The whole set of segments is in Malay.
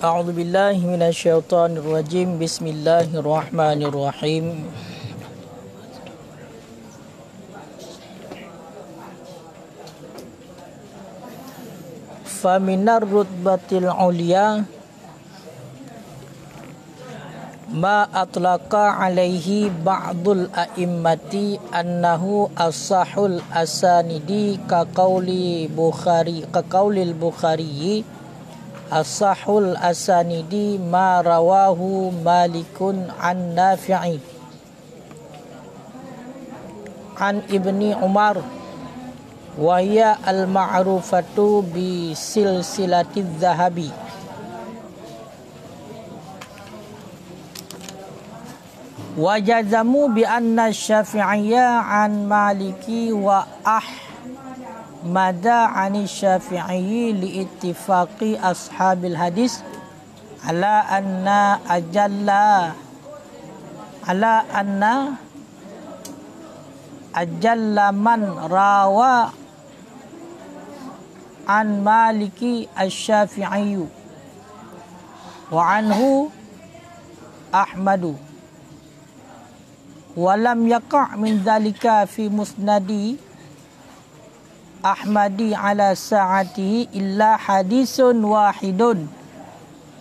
A'udzu billahi minasyaitonir rajim. Bismillahirrahmanirrahim. Faminar rutbatil ulia ma atlaqa alaihi ba'dul a'immati annahu as-sahul asanidi ka qaulil Bukhari as-sahul asanidi ma rawahu Malikun an Nafi'i an Ibni Umar wa hiya al-ma'rufatu bi silsilatiz zahabi. Wajazamu bi anna Syafi'iyya an Maliki wa Ahmada an Syafi'i li ittifaqi ashabil hadis ala anna ajalla man rawa an Maliki asy-Syafi'i wa anhu Ahmadu. Walam yaqa' min dhalika fi musnadi Ahmadi ala sa'atihi illa hadisun wahidun.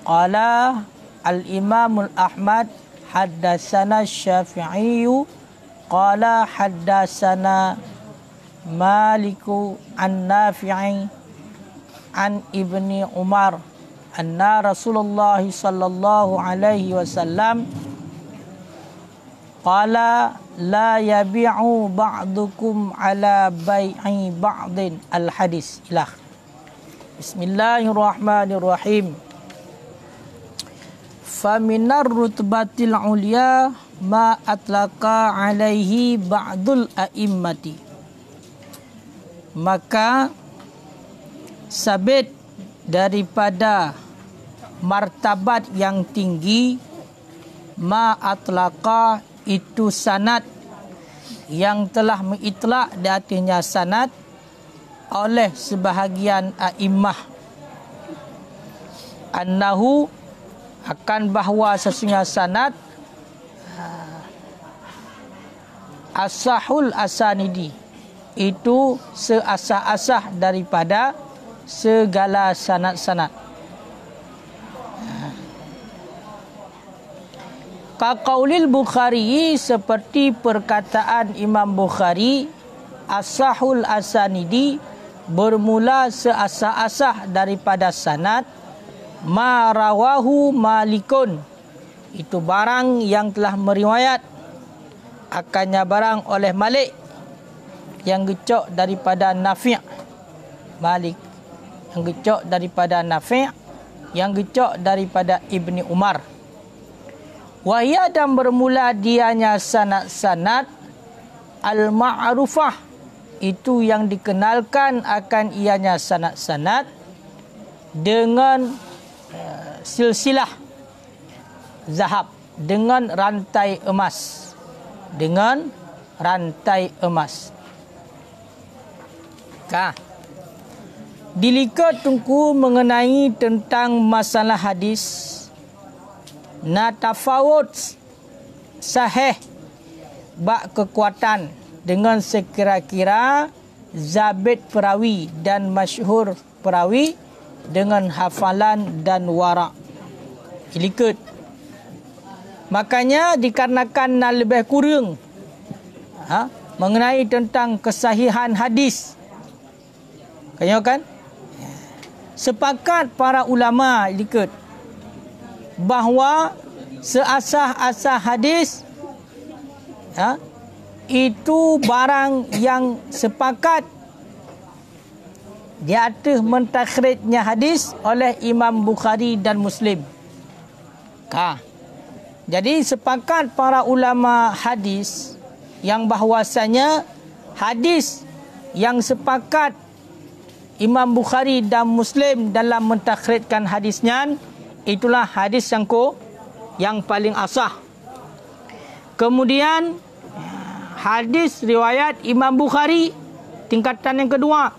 Qala al-Imamul Ahmad haddatsana Syafi'i qala haddatsana Maliku an Nafi'i an Ibni Umar anna Rasulullah sallallahu alaihi wasallam qala la yabi'u ba'dukum ala bai'i ba'din al-hadis ilah. Bismillahirrahmanirrahim. Faminar rutbatil ulia ma atlaqa alaihi ba'dul a'immati. Maka sabit daripada martabat yang tinggi ma atlaqa itu sanad yang telah mengitlak di atasnya sanad oleh sebahagian a'immah annahu akan bahawa sesungguhnya sanad as-sahul asanidi itu seasah-asah daripada segala sanad-sanad. Kaqaulil Bukhari seperti perkataan Imam Bukhari as-sahul asanidi bermula seasah-asah daripada sanad ma rawahu Malikun itu barang yang telah meriwayat akannya barang oleh Malik yang gecok daripada Nafi' Malik yang gecok daripada Nafi' yang gecok daripada Ibni Umar. Wahia dan bermula dianya sanad-sanad al-ma'rufah itu yang dikenalkan akan ianya sanad-sanad dengan silsilah zahab, dengan rantai emas, dengan rantai emas. Dilikat tungku mengenai tentang masalah hadis na tafawut sahih bak kekuatan dengan sekira-kira zabit perawi dan masyhur perawi dengan hafalan dan wara'. Ilikut. Makanya dikarenakan lebih kurang mengenai tentang kesahihan hadis. Kan? Sepakat para ulama ilikut bahawa seasah-asah hadis itu barang yang sepakat di atas mentakhrijnya hadis oleh Imam Bukhari dan Muslim. Jadi sepakat para ulama hadis yang bahawasanya hadis yang sepakat Imam Bukhari dan Muslim dalam mentakhrijkan hadisnya itulah hadis yang paling asah. Kemudian hadis riwayat Imam Bukhari tingkatan yang kedua.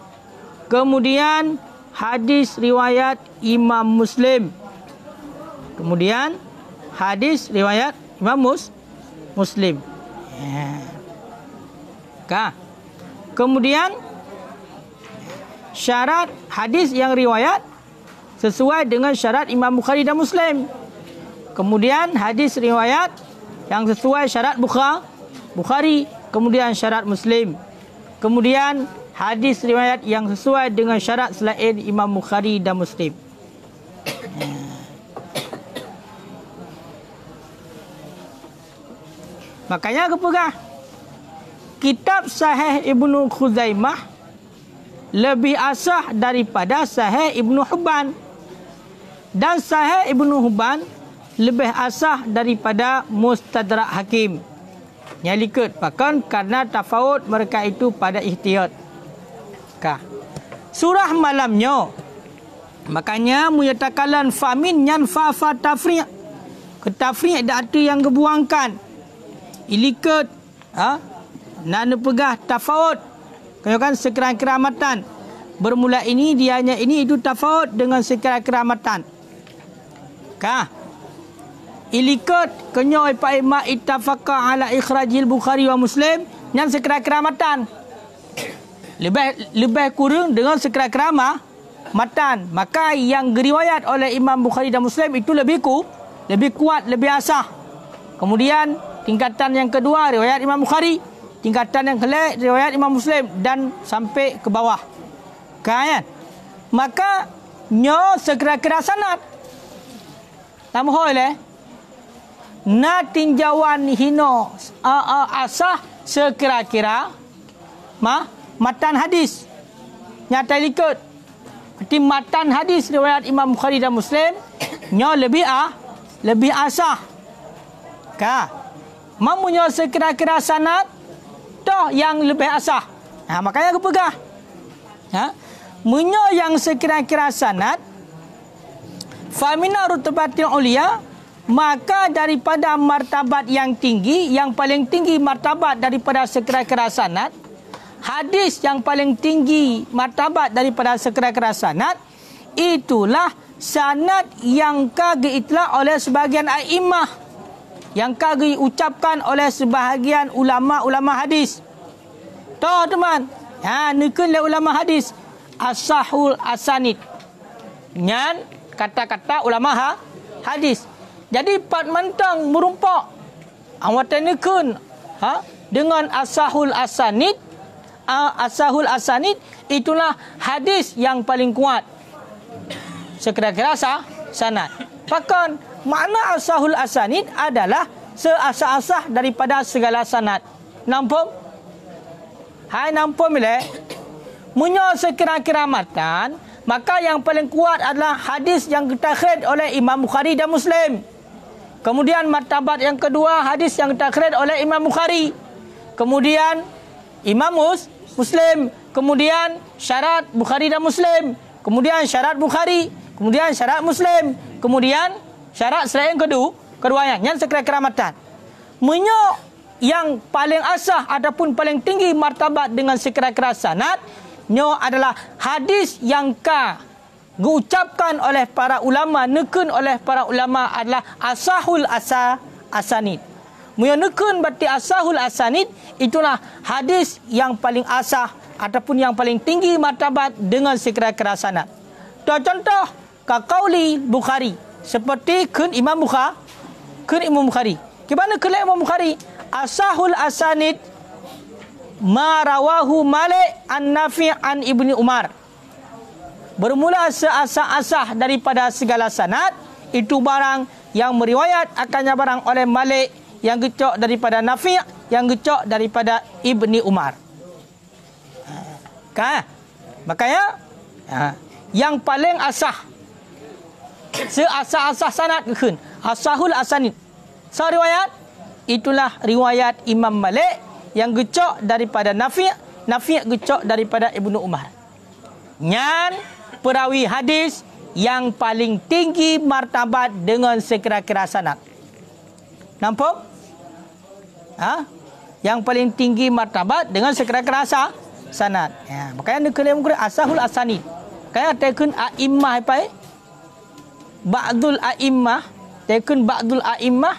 Kemudian hadis riwayat Imam Muslim. Kemudian hadis riwayat Imam Muslim. Kemudian syarat hadis yang riwayat sesuai dengan syarat Imam Bukhari dan Muslim. Kemudian hadis riwayat yang sesuai syarat Bukhari, kemudian syarat Muslim. Kemudian hadis riwayat yang sesuai dengan syarat selain Imam Bukhari dan Muslim. Makanya kepegah kitab Sahih Ibnu Khuzaimah lebih asah daripada Sahih Ibnu Hibban, dan Sahih Ibnu Hibban lebih asah daripada Mustadrak Hakim. Nyalikut bahkan karena tafawut mereka itu pada ihtiyat. Surah malamnya, makanya muyatakalan famin yan fa tafri'. Ketafri' ada yang kebuangkan. Ilikut nana pegah tafawut. Kan sekira keramatan. Bermula ini dianya ini itu tafawut dengan sekira keramatan. Ilikut kenyo ipa ittafaqa ala ikhrajil Bukhari wa Muslim yang sekira keramatan. Lebih kurang dengan sekira keramatan. Maka yang diriwayat oleh Imam Bukhari dan Muslim itu lebih kuat, lebih asah. Kemudian tingkatan yang kedua riwayat Imam Bukhari, tingkatan yang kelak riwayat Imam Muslim dan sampai ke bawah. Kan? Maka nyo sekira-kira sanad. Tamhoi na tinjauan hino asah sekira-kira matan hadis. Nyata likut. Berarti matan hadis riwayat Imam Bukhari dan Muslim nyo lebih asah. Mamunyo sekira-kira sanad toh yang lebih asah. Makanya aku pegah. Munyo yang sekira-kira sanad famina rutubatil ulia, maka daripada martabat yang tinggi, yang paling tinggi martabat daripada sekira-kira sanad, hadis yang paling tinggi martabat daripada sekira-kira sanad, itulah sanad yang diitlaq oleh sebahagian a'immah, yang diucapkan oleh sebahagian ulama-ulama hadis. Tahu teman? Nukun le ulama hadis as-sahul asanid. Nyan kata-kata ulama hadis. Jadi pat mentang merumpak awatan nukun dengan as-sahul asanid. As-sahul asanid itulah hadis yang paling kuat. Sekira-kira sanad. Bahkan makna as-sahul asanid adalah seasah-asah daripada segala sanad. Nampak? Nampak bila? Munyo sekira-kira matan, maka yang paling kuat adalah hadis yang ditakhrij oleh Imam Bukhari dan Muslim. Kemudian martabat yang kedua, hadis yang ditakhrij oleh Imam Bukhari. Kemudian Imam Muslim. Kemudian syarat Bukhari dan Muslim. Kemudian syarat Bukhari. Kemudian syarat Muslim. Kemudian syarat selain keduanya. Yang sekira-kira matan. Munyo yang paling asah ataupun paling tinggi martabat dengan sekira-kira sanad, nyo adalah hadis yang diucapkan oleh para ulama, nekun oleh para ulama adalah asahul asanid. Munyo nekun berarti asahul asanid, itulah hadis yang paling asah ataupun yang paling tinggi martabat dengan sekira-kira sanad. Contoh kaqauli Bukhari, seperti kun Imam Bukhari. Gimana kun Imam Bukhari? Asahul asanid ma rawahu Malik an-Nafi' an Ibni Umar. Bermula seasah-asah daripada segala sanad, itu barang yang meriwayat akannya barang oleh Malik, yang gecok daripada Nafi', yang gecok daripada Ibni Umar. Makanya yang paling asah seasah-asah sanad kun asahul asanid. So riwayat itulah riwayat Imam Malik yang gecok daripada Nafi', gecok daripada Ibnu Umar. Nyan perawi hadis yang paling tinggi martabat dengan sekira-kira sanad. Nampak? Yang paling tinggi martabat dengan sekira-kira sanad. Makanya nekun asahul asanid. Kaya tekun a'immah apa? Ba'dul a'immah tekun ba'dul a'immah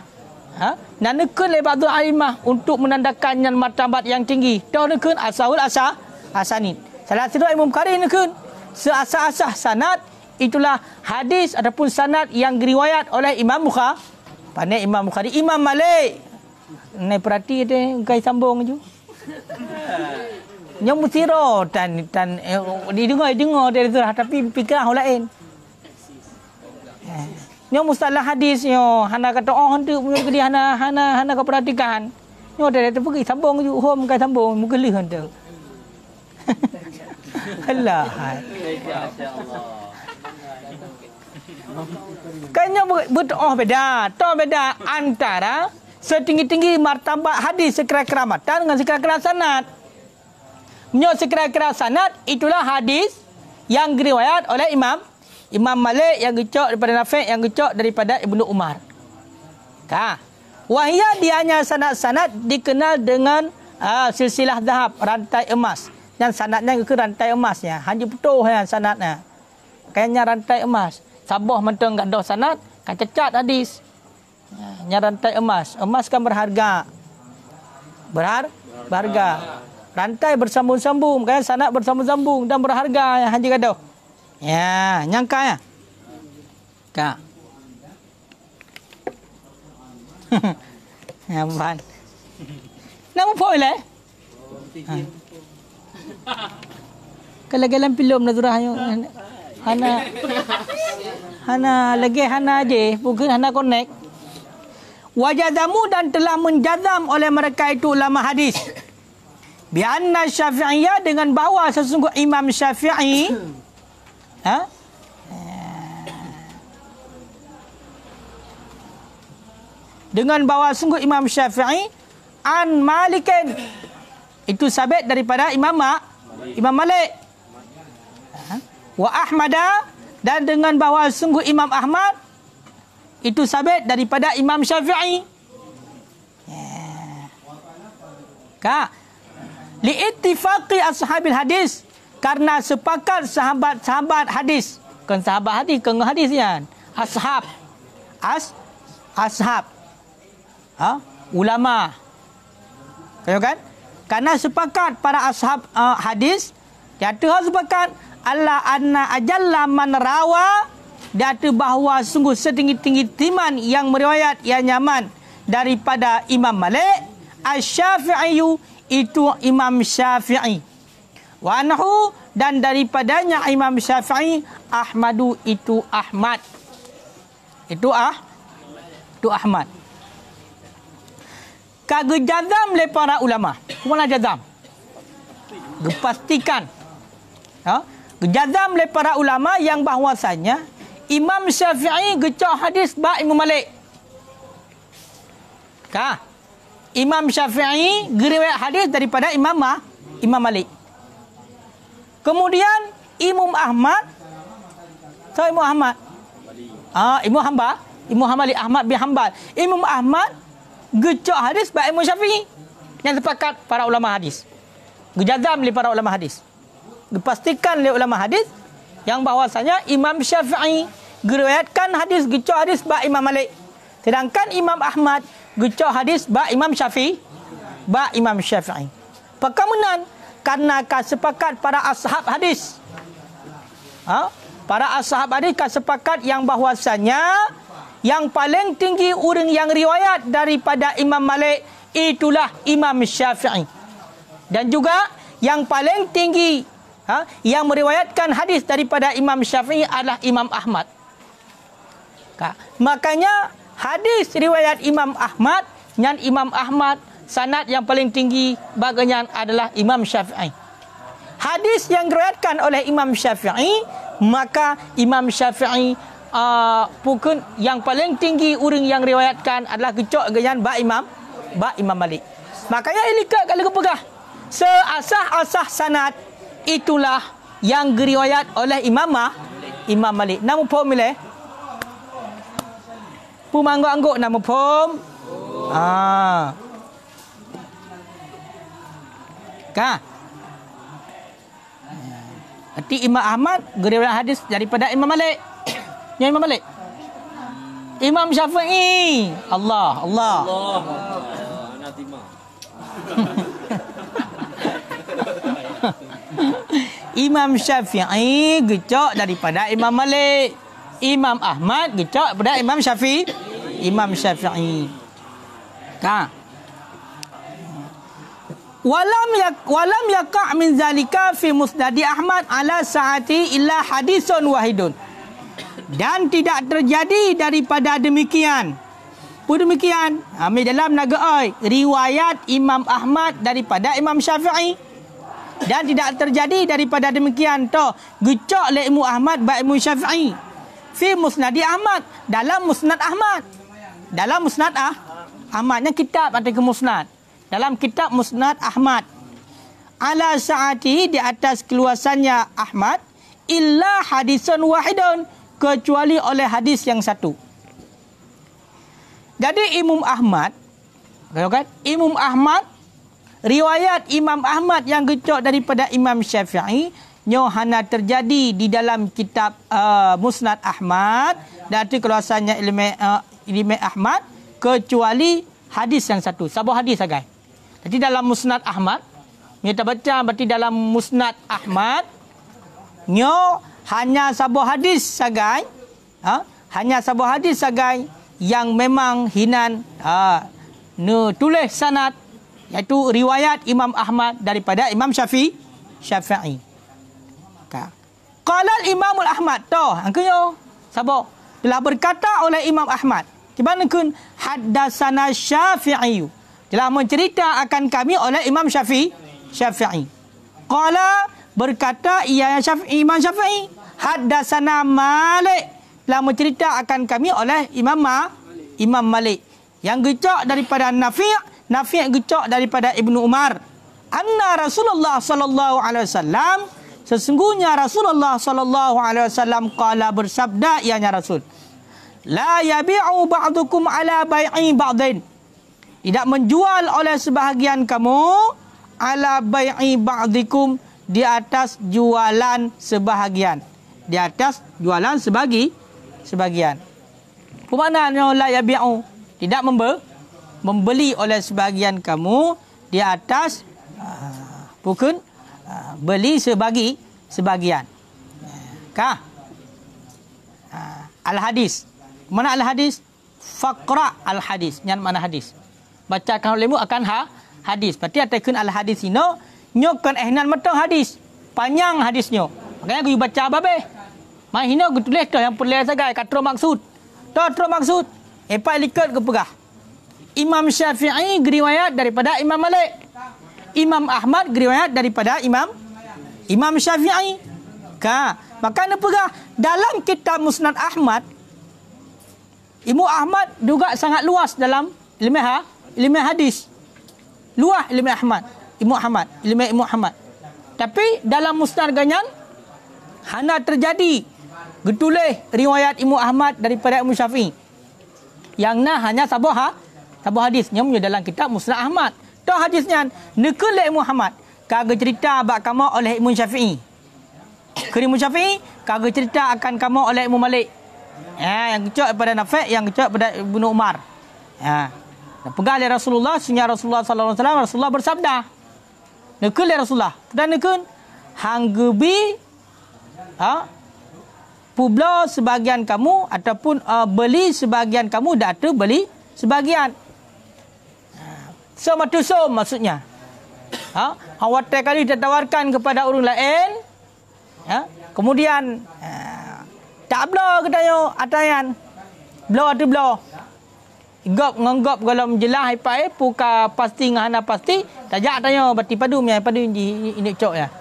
nanekun le ba'dul a'immah untuk menandakan yang martabat yang tinggi. Dah nekun asahul asanid. Salah satu Imam Bukhari nekun seasah-asah sanad itulah hadis ataupun sanad yang diriwayat oleh Imam Bukhari. Pandai Imam Bukhari, Imam Malik. Nai perhati dia kai sambung je. Yang musiro dan didengar dari tu tapi fikirah orang lain. Yang mustalah hadis yo hana kata hendak punya ke dia hana kau perhatikan. Yo dia tu pergi sambung je home kai sambung muka lih hendak. Allah. Kayaknya beda antara setinggi-tinggi martabat hadis sekira-kira matan dengan sekira-kira sanad. Sekira-kira sanad itulah hadis yang diriwayat oleh Imam Malik yang gecok daripada Nafi' yang gecok daripada Ibnu Umar. Wahia dianya sanad-sanad dikenal dengan silsilah zahab, rantai emas. Yang sanadnya ke rantai emasnya. Hanya betul yang sanadnya. Kayaknya rantai emas. Sabah mentang enggak ada sanad, kan cacat hadis. Nya rantai emas. Emas kan berharga. Berharga. Rantai bersambung-sambung, kan sanad bersambung-sambung dan berharga yang haji gaduh. Ya, nyangka ya. Kak. Ya, ban. Nama boleh? Kalau dalam filem Nazrah hana je, bukan hana connect. Wajazamu dan telah menjazam oleh mereka itu ulama hadis. Bi anna Syafi'iyah dengan bahawa sesungguh Imam Syafi'i dengan bahawa sungguh Imam Syafi'i an Malikin itu sabit daripada Imam Malik. Wa Ahmada dan dengan bahawa sungguh Imam Ahmad itu sabit daripada Imam Syafi'i. Li'ittifaqi ashabil hadis karena sepakat sahabat-sahabat hadis. Kan sahabat hadis, kan hadis kan. Ashab. Ulama. Tahu kan? Karena sepakat para ashab hadis, jatuh sepakat Allah anna ajalla man rawa datu bahawa sungguh setinggi-tinggi timan yang meriwayat yang nyaman daripada Imam Malik Asy-Syafi'i itu Imam Syafi'i wa anhu dan daripadanya Imam Syafi'i Ahmadu itu Ahmad itu Ahmad kage jazam le para ulama mana jazam dipastikan jazam le para ulama yang bahwasanya Imam Syafi'i gecah hadis ba Imam Malik. Imam Syafi'i geriwayat hadis daripada Imam Malik. Kemudian Imam Ahmad Imam Ahmad Imam Hanbali Ahmad bin Hanbal. Imam Ahmad gecah hadis ba Imam Syafi'i. Yang sepakat para ulama hadis. Gejazam le para ulama hadis. Dipastikan oleh ulama hadis yang bahwasanya Imam Syafi'i geriwayatkan hadis gecah hadis ba Imam Malik. Sedangkan Imam Ahmad gecah hadis ba Imam Syafi'i. Perkemudian karena sepakat para ashab hadis. Para ashab hadis sepakat yang bahwasanya yang paling tinggi orang yang riwayat daripada Imam Malik itulah Imam Syafi'i. Dan juga yang paling tinggi yang meriwayatkan hadis daripada Imam Syafi'i adalah Imam Ahmad. Makanya hadis riwayat Imam Ahmad dan Imam Ahmad sanad yang paling tinggi baginya adalah Imam Syafi'i. Hadis yang diriwayatkan oleh Imam Syafi'i maka Imam Syafi'i pukun yang paling tinggi orang yang riwayatkan adalah kecok ganyan ba Imam Malik. Makanya ilikat kalau pegah seasah-asah sanad itulah yang diriwayat oleh Imam Malik. Nama pom milih. Pumangguk-angguk nama pom. Arti Imam Ahmad diriwayat hadis daripada Imam Malik. Yang Imam Malik. Imam Syafi'i. Allah. Imam Syafi'i gecok daripada Imam Malik. Imam Ahmad gecok daripada Imam Syafi'i. Imam Syafi'i. Walam yaqa' min zalika fi musnad Ahmad ala sa'ati illa hadisun wahidun. Dan tidak terjadi daripada demikian. Demikian. Ambil dalam naga oi riwayat Imam Ahmad daripada Imam Syafi'i. Dan tidak terjadi daripada demikian to gecok le Imam Ahmad ba Imam Syafi'i fi musnad Ahmad, dalam musnad Ahmad. Dalam musnad Ahmadnya kitab atau ke musnad. Dalam kitab Musnad Ahmad ala sa'ati, di atas keluasannya Ahmad, illa hadisun wahidun, kecuali oleh hadis yang satu. Jadi Imam Ahmad, Imam Ahmad, riwayat Imam Ahmad yang gecok daripada Imam Syafi'i hanya terjadi di dalam kitab Musnad Ahmad, dan itu keluasannya ilmu Ahmad, kecuali hadis yang satu. Sebuah hadis sagai. Jadi dalam Musnad Ahmad, kita baca berarti dalam Musnad Ahmad hanya sebuah hadis sagai, hanya sebuah hadis sagai yang memang hinan tulis sanad, iaitu riwayat Imam Ahmad daripada Imam Syafi'i. Qala Imam Ahmad to angkyo sabo telah berkata oleh Imam Ahmad, kibanakun haddatsana Syafi'i, telah mencerita akan kami oleh Imam Syafi'i. Qala berkata Imam Syafi'i, haddatsana Malik, telah mencerita akan kami oleh Imam Malik. Yang gecok daripada Nafi' gecok daripada Ibnu Umar. Anna Rasulullah sallallahu alaihi wasallam, sesungguhnya Rasulullah sallallahu alaihi wasallam qala, bersabda ianya Rasul, la yabi'u ba'dukum ala bai'i ba'din, tidak menjual oleh sebahagian kamu ala bai'i ba'dikum, di atas jualan sebahagian, di atas jualan sebagian. Pemaknaan la yabi'u, tidak membeli oleh sebahagian kamu di atas bukan beli sebagian. Al-hadis. Mana al-hadis? Faqra al-hadis. Yang mana hadis? Bacakan olehmu akan hadis. Berarti atakan al-hadis ini nyokan ehnan matang hadis. Panjang hadisnya. Makanya aku baca babe. Mai hino aku tulis dah yang perlu sagai katro maksud. Katro maksud. Epa likat ke pegah. Imam Syafi'i riwayat daripada Imam Malik. Imam Ahmad riwayat daripada Imam Syafi'i. Maka nak pegah dalam kitab Musnad Ahmad. Imam Ahmad juga sangat luas dalam ilmu hadis. Luas ilmu Ahmad. Tapi dalam Musnad ganyan hanya terjadi getuleh riwayat Imam Ahmad daripada Imam Syafi'i. Yang hanya sabuh hadisnya dalam kitab Musnad Ahmad. Tu hadisnya nekul Imam Ahmad kagak cerita bak kamu oleh Imam Syafi'i. Imam Syafi'i kagak cerita akan kamu oleh Imam Malik. Yang kecok pada Nafi', yang kecok pada Ibnu Umar. Pegang oleh Rasulullah, sunnah Rasulullah sallallahu alaihi wasallam, Rasulullah bersabda. Nekul Rasulullah dan nekul hanggebi publo sebagian kamu ataupun beli sebagian kamu, data beli sebagian. Som maksudnya. Awak kali ditawarkan kepada orang lain, kemudian tak belo katanya atayan. Belo atau belo. Gop nganggap kalau menjelah ipai puka pasti ngana pasti tajak tanya berarti padu ini cok ya.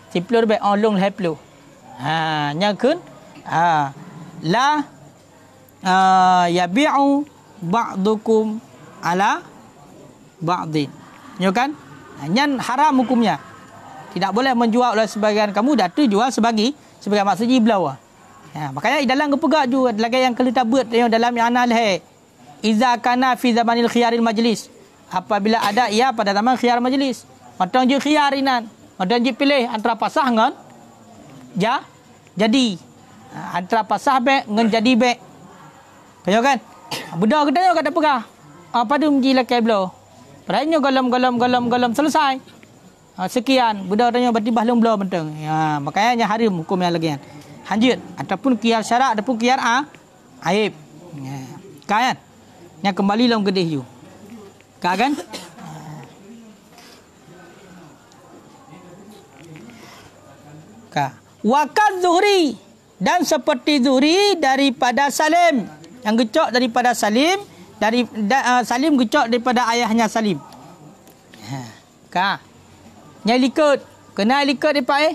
Simplo be long heplo. Nyakun la yabi'u ba'dukum ala ba'din. Ya kan? Nyan haram hukumnya. Tidak boleh menjual oleh sebagian kamu, datu jual sebagian maksudnya belau. Makanya dalam kepegak juga lagi yang kita buat dalam yang analih. Iza kana fi zamanil khiyaril majlis. Apabila ada ia pada zaman khiyar majlis. Matang je khiyarinan. Matang je pilih antara pasah dengan jadi. Antara pasah be dengan jadi be. Kaya kan? Budak kita kat apa kah? Pada menji lakai belah. Padahal galam selesai. Sekian. Budak tanya berarti bahlum belah benteng. Ya, makanya haram hukum yang lagi. Hanjut ataupun kiar syarak ataupun kiar aib. Ya. Kan? Yang kembali dalam gedih you. Kan? Wakat Zuhri dan seperti Zuhri daripada Salim, yang gecok daripada Salim, Salim gecok daripada ayahnya Salim. Yang likut kena likut daripada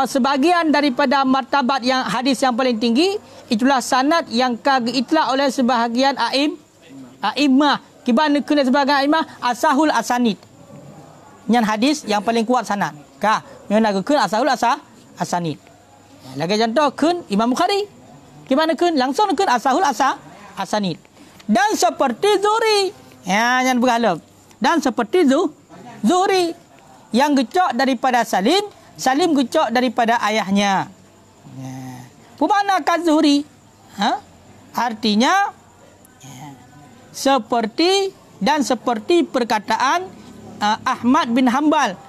sebahagian daripada martabat yang hadis yang paling tinggi itulah sanad yang itlaq oleh sebahagian a'immah. Kiban kena sebahagian a'immah asahul asanid. Yang hadis yang paling kuat sanad. Yang nak kun asahul asanid. Lagi contoh kun Imam Bukhari. Gimana kun? Langsung kun asahul asanid. Dan seperti Zuhri. Ya, yang berhalap. Dan seperti Zuhri yang gecok daripada Salim, Salim gecok daripada ayahnya. Pemanakan Zuhri? Artinya seperti dan seperti perkataan Ahmad bin Hanbal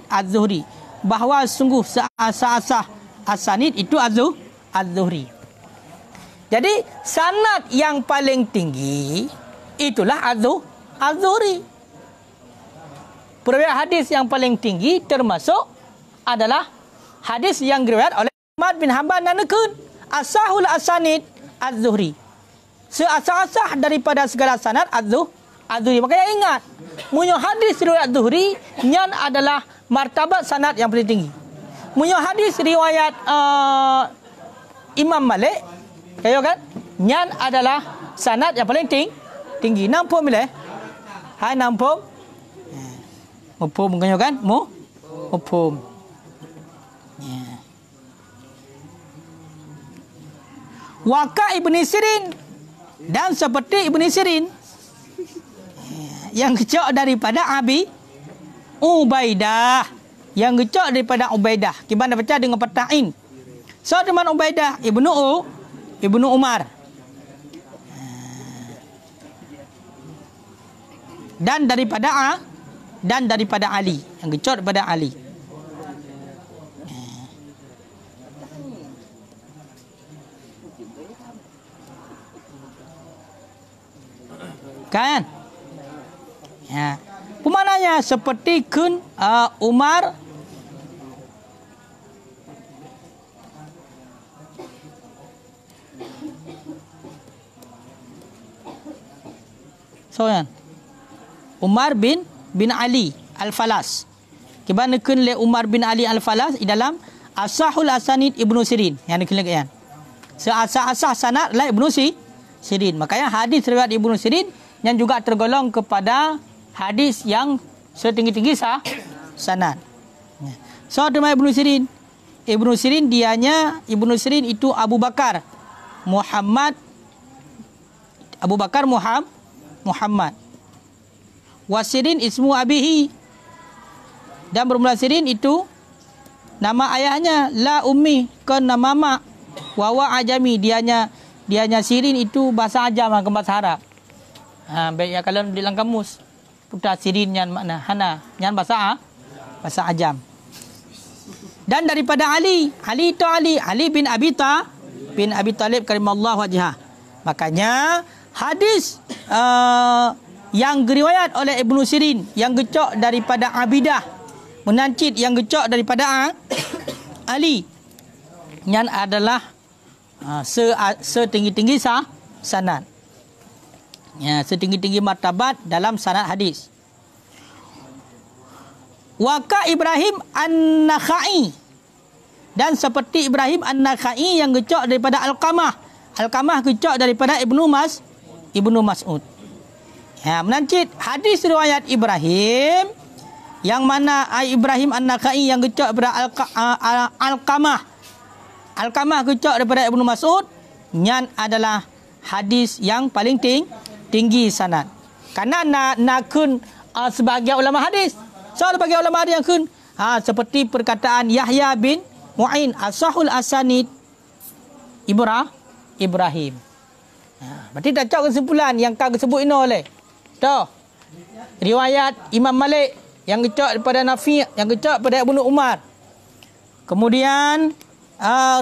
Az-Zuhri bahawa sungguh seasah asanid itu Az-Zuhri. Jadi sanad yang paling tinggi itulah Az-Zuhri. Periwayat hadis yang paling tinggi termasuk adalah hadis yang diriwayat oleh Ahmad bin Hanbal dan nekun asahul asanid Az-Zuhri. Seasah-asah daripada segala sanad Az-Zuhri. Makanya ingat, munyo hadis riwayat Zuhri nyan adalah martabat sanad yang paling tinggi. Munyo hadis riwayat Imam Malik, kayo kan? Nyan adalah sanad yang paling tinggi. Nampak milih? Hai nampak? Mufhum kayo kan? Mufhum. Waka Ibn Sirin dan seperti Ibn Sirin yang kecok daripada Abi Ubaidah, yang kecok daripada Ubaidah. Gimana baca dengan peta'in? So teman Ubaidah Ibnu Umar. Dan daripada Ali, yang kecok daripada Ali. Kan? Ya. Pemananya seperti kun Umar Umar bin Ali Al-Falas. Kibana kun le Umar bin Ali Al-Falas di dalam Asahul Asanid Ibnu Sirin. Yang dikelikan. Seasah-asah sanad la Ibnu Sirin. Makanya hadis riwayat Ibnu Sirin yang juga tergolong kepada hadis yang setinggi-tinggi sanad. So tema Ibnu Sirin. Ibnu Sirin itu Abu Bakar Muhammad. Wasirin ismu abihi. Dan bermula Sirin itu nama ayahnya, la ummi, kan nama mak. Wawa ajami, dianya Sirin itu bahasa ajam ke bahasa Arab. Baik ya kalau di dalam kamus putar Sirin yang makna hana, yang bahasa ajam. Dan daripada Ali bin Abi Talib karimallahu wajhah. Makanya hadis yang diriwayat oleh Ibnu Sirin yang gecok daripada Abidah menancit yang gecok daripada Ali yang adalah setinggi-tinggi sanad. Ya, setinggi-tinggi martabat dalam sanad hadis. Waka Ibrahim An-Nakhai dan seperti Ibrahim An-Nakhai yang gecok daripada Alqamah gecok daripada Ibnu Mas'ud. Ya, menancit hadis riwayat Ibrahim yang mana Ibrahim An-Nakhai yang gecok daripada Alqamah gecok daripada Ibnu Mas'ud nyan adalah hadis yang paling tinggi sanad. Karena nakun sebagai ulama hadis. So sebagai ulama hadis yang kun seperti perkataan Yahya Mu'in asahul asanid Ibrahim. Berarti dah cak kesimpulan yang kau sebut ini oleh. Dah. Riwayat Imam Malik yang kecak daripada Nafi', yang kecak daripada Ibnu Umar. Kemudian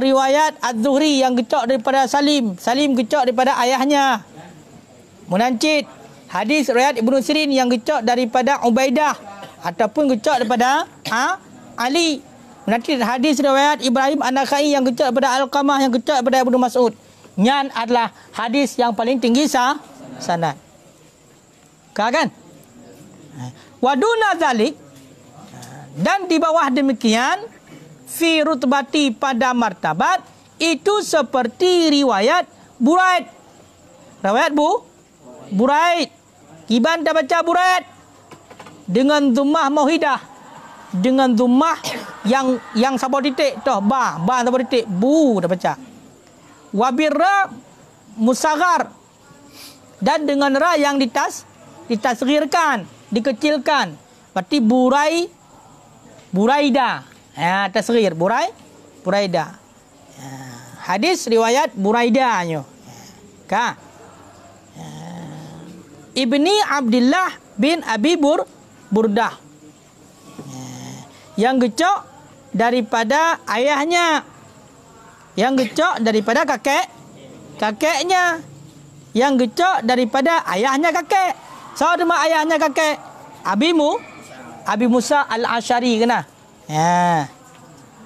riwayat Az-Zuhri yang kecak daripada Salim kecak daripada ayahnya. Munancid hadis riwayat Ibnu Sirin yang kecak daripada Ubaidah ataupun kecak daripada Ali. Munancid hadis riwayat Ibrahim An-Nakhai yang kecak daripada Al-Qamah yang kecak daripada Ibnu Mas'ud. Nyan adalah hadis yang paling tinggi sanad. Kan? Waduna zalik, dan di bawah demikian fi rutbati pada martabat itu seperti riwayat Buraid. Riwayat Buraid. Iban dah baca Buraid dengan dhammah mauhidah, dengan dhammah yang sabor titik toh ba sabor titik bu dah baca. Wabirra musaghar, dan dengan ra yang ditasghirkan, dikecilkan. Berarti Buraida. Tasghir Buraida. Hadis riwayat Buraida nyo. Ka. Ibni Abdullah bin Abi Burdah. Yang gecok daripada ayahnya. Yang gecok daripada kakeknya. Yang gecok daripada ayahnya kakek. Saudara ayahnya kakek. Abi Musa Al-Asy'ari kena.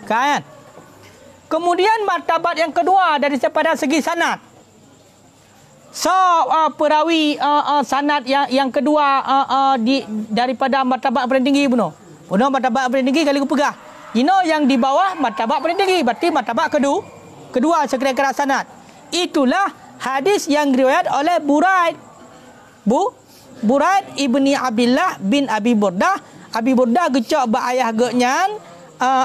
Kan? Kemudian martabat yang kedua daripada segi sanad. Perawi sanad yang kedua daripada martabat paling tinggi bunuh martabat paling tinggi kali pegah. Yang di bawah martabat paling tinggi, berarti martabat kedua sekira-kira sanad. Itulah hadis yang diriwayat oleh Buraid ibni Abdullah bin Abi Burdah. Abi Burdah gecok ba ayah genyan,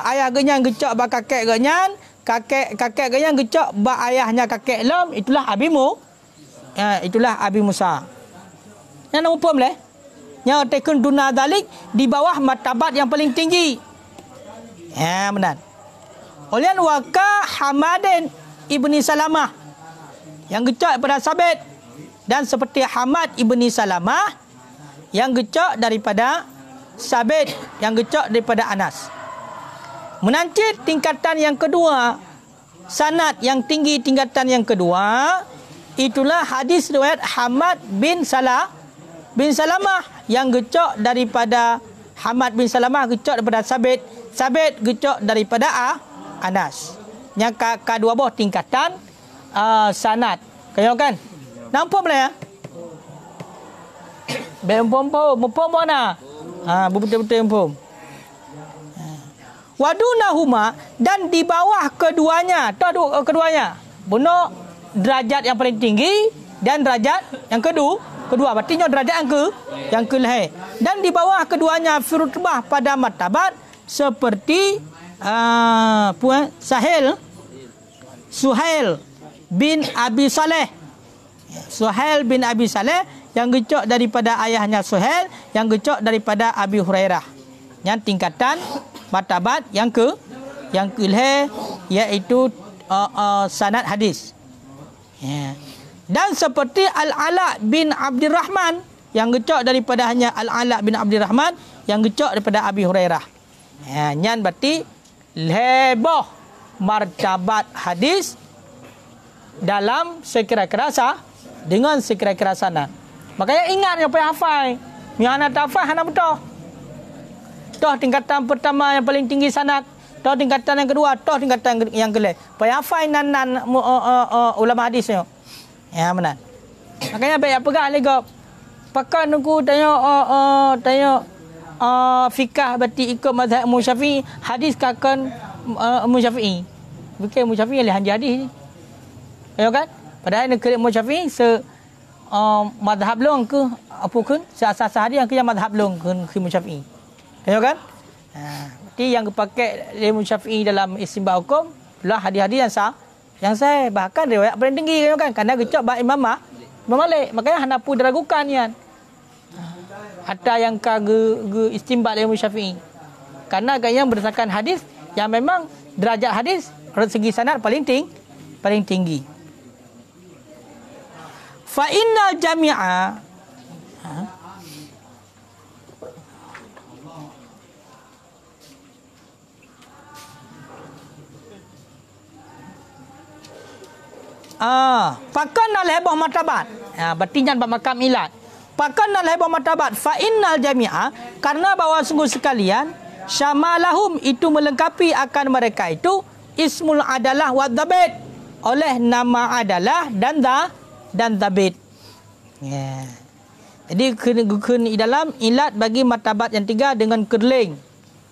ayah genyan gecok ba kakek genyan, kakek genyan gecok ba ayahnya kakek lom. Itulah Abi Musa. Yang nombor pun boleh. Yang tekun duna dalik di bawah martabat yang paling tinggi. Benar. Olian waka Hamadin ibni Salamah yang gecok pada Sabit, dan seperti Hamad ibni Salamah yang gecok daripada Sabit, yang gecok daripada Anas. Menancit tingkatan yang kedua, sanad yang tinggi tingkatan yang kedua, itulah hadis riwayat Hamad bin Salamah yang gecok daripada Hamad bin Salamah gecok daripada Sabit gecok daripada Anas. Yang kedua bawah tingkatan sanad. Kaya kan? Nampak boleh ya? Bempom mana? Betul-betul empom. Wadunahuma, dan di bawah keduanya, benar derajat yang paling tinggi dan derajat yang kedua. Berarti derajat yang kelihai. Dan di bawah keduanya firutbah pada martabat seperti Suhail bin Abi Saleh. Suhail bin Abi Saleh yang gecok daripada ayahnya Suhail, yang gecok daripada Abi Hurairah. Yang tingkatan martabat yang kelihai, iaitu sanad hadis. Dan seperti Al-Ala bin Abdurrahman yang gecok daripada hanya Al-Ala bin Abdurrahman yang gecok daripada Abi Hurairah. Nyan berarti leboh martabat hadis dalam sekira-kira dengan sekira-kira sanad. Makanya ingat yang payah hafal. Yang anak tak hafal hana betul. Toh tingkatan pertama yang paling tinggi sanad, toh tingkatan yang kedua, toh tingkatan yang kelima. Payah hafal nan ulama hadisnya. Ya benar. Makanya baik pegang lagi. Pakai nunggu tanya fikah berarti ikut mazhab Imam Syafi'i, hadis kakan Imam Syafi'i. Bukan Imam Syafi'i yang hadis ni. Ya kan? Padahal negeri Imam Syafi'i madhab long ke apa kan? Asas hadis yang ke madhab long ke Imam Syafi'i. Ya kan? Berarti yang dipakai Imam Syafi'i dalam istinbat hukum adalah hadis-hadis yang saya bahkan riwayat paling tinggi kan, kerana gecok ba Imam Malik. Makanya hanapu diragukan yan. Hatta yang istinbat Imam Syafi'i. Karena yang berdasarkan hadis yang memang derajat hadis dari segi sanad paling tinggi. Fa innal jami'a pakan al-hebah martabat. Berarti jangan bermakam ilat. Pakan al-hebah martabat fa innal jami'a, karena bahawa sungguh sekalian syamalahum itu melengkapi akan mereka itu ismul adalah wa dhabit, oleh nama adalah dan dhabit. Jadi kena dalam ilat bagi martabat yang tiga dengan kerling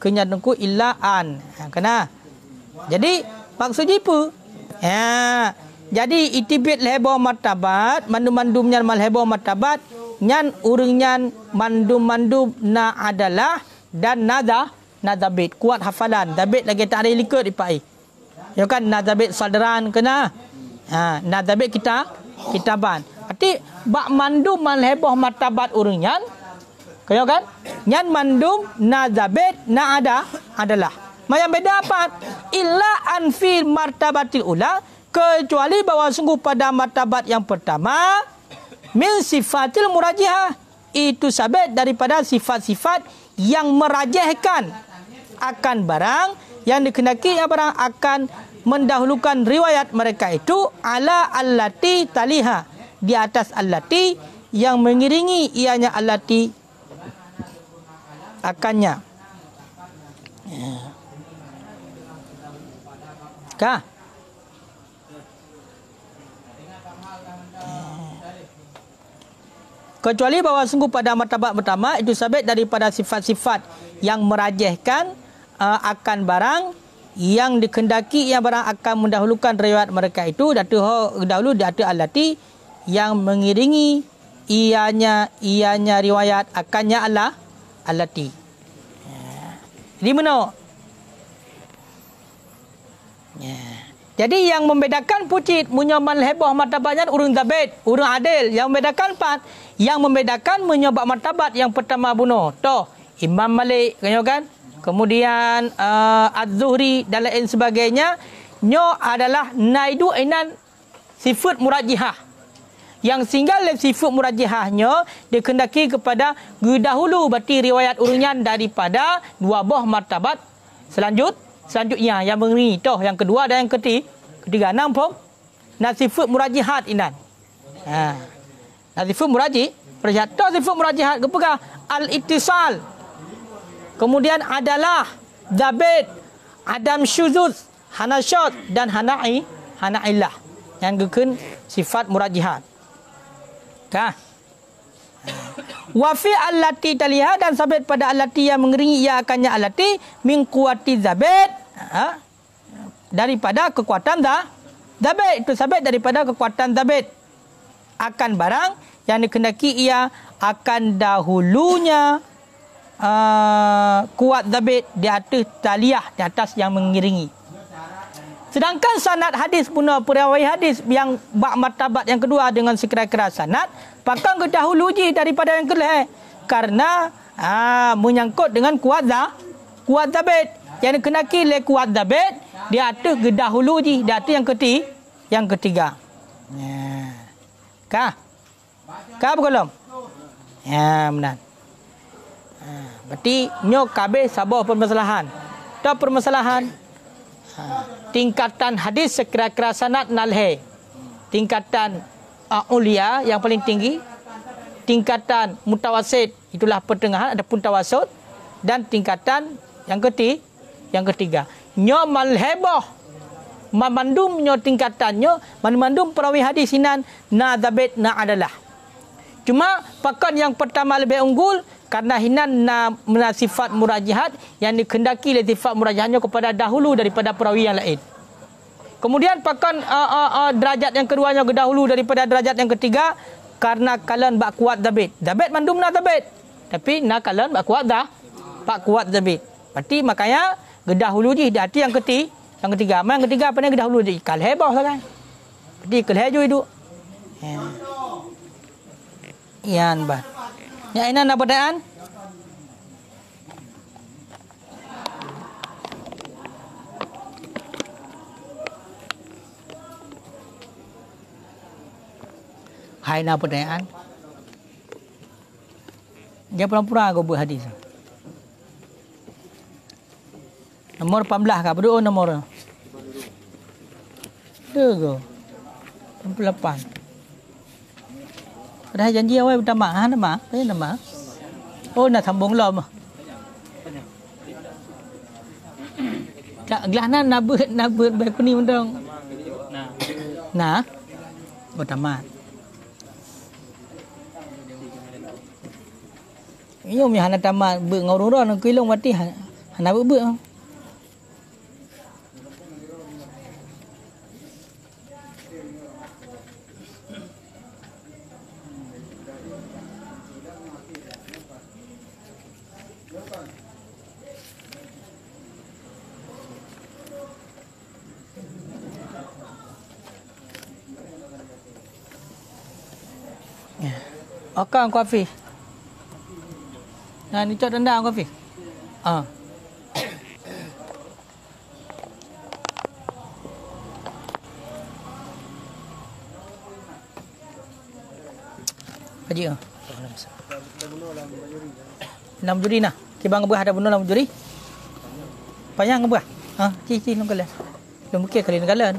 kenyatku ilaan. Kena. Jadi maksudnya apa? Jadi itibit lehebo martabat, mandum-mandumnya mal hebo martabat, nyan urungnyan mandum-mandum na adalah dan nadabit. Kuat hafalan. Dabit lagi tak ada likut dipai. Ya kan nadabit salderan kena. Nadabit kitaban. Arti bak mandum mal hebo martabat urungnyan. Kaya kan? Nyan mandum nadabit na adalah. Yang beda apa? Illa anfil martabatil ula, kecuali bahawa sungguh pada martabat yang pertama min sifatil murajihah, itu sabit daripada sifat-sifat yang merajihkan akan barang yang dikehendaki barang akan mendahulukan riwayat mereka itu ala allati taliha, di atas allati yang mengiringi ianya allati akannya. Kah? Kecuali bahawa sungguh pada martabat pertama itu sabit daripada sifat-sifat yang merajihkan akan barang yang dikehendaki yang barang akan mendahulukan riwayat mereka itu dahulu di atas allati yang mengiringi ianya riwayat akannya allati. Di mana? Jadi yang membedakan pucit munyaman heboh martabatnya urung zabit, urung adil. Yang membedakan empat, yang membedakan menyebab martabat yang pertama bunuh. Toh Imam Malik, kan? Kemudian Az-Zuhri dan lain sebagainya, nyo adalah naidu inan sifat murajihah. Yang singgah sifat murajihahnya dikehendaki kepada dahulu berarti riwayat urungan daripada dua buah martabat selanjutnya yang mengiringi toh yang kedua dan yang ketiga nampak nasifat murajihat inan. Nasifat murajihat toh sifat murajihat kepega al-ittisal, kemudian adalah zabit, adam syuzuz, hanasyat dan hanailah yang geken sifat murajihat. Wa fi allati taliha, dan sabit pada allati yang mengiringi ia akannya allati min quwati zabit, daripada kekuatan zabit, itu sabit daripada kekuatan zabit akan barang yang dikehendaki ia akan dahulunya kuat zabit di atas taliyah, di atas yang mengiringi. Sedangkan sanad hadis punah perawi hadis yang bak martabat yang kedua dengan sekira-kira sanad pakang kedahulu je daripada yang kelih, karena menyangkut dengan kuat zabit yang dikehendaki le kuat zabit di atas kedahulu je di atas yang ketiga. Kah belum? Benar. Berarti nyo kabeh sabah permasalahan. Tak permasalahan. Tingkatan hadis sekira-kira sanad nalhe. Tingkatan ulia yang paling tinggi, tingkatan mutawasid itulah pertengahan, ada pun tawasud, dan tingkatan yang ketiga. Nyo malhebah memandum nyo tingkatannya, memandum perawi hadis inan na zabit na adalah. Cuma pakan yang pertama lebih unggul karena hinan na sifat murajihat yang dikehendaki oleh sifat murajihatnya kepada dahulu daripada perawi yang lain. Kemudian pakan derajat yang keduanya dahulu daripada derajat yang ketiga karena kalian bak kuat zabit. Zabit mandum na zabit. Tapi na kalian bak kuat zabit. Berarti makanya gedahulu je di hati yang ketiga. Yang ketiga apa ni gedahulu je ikal hebah kan. Berarti ikal hejo itu. Yan ba. Ya ini apa pertanyaan? Hai na pertanyaan. Dia pura-pura kau buat hadis. Nomor 18 kah? Berdua nomor. Dua. 68. Padahal janji awal pertama. Nama? Tanya nama? Oh, nak sambung lom. Tak gelah nak baik ni mendong. Nah. Pertama. Iyo mi hana tamat be ngorong nak kilong mati hana be. Okang kopi. Nah, ni cok tendang kopi. Haji ah. 6 juri nah. Kibang ngebuah ada bunuh 6 juri. Panjang ngebuah. Cici nung kalian. Lu mungkin kalian kalian.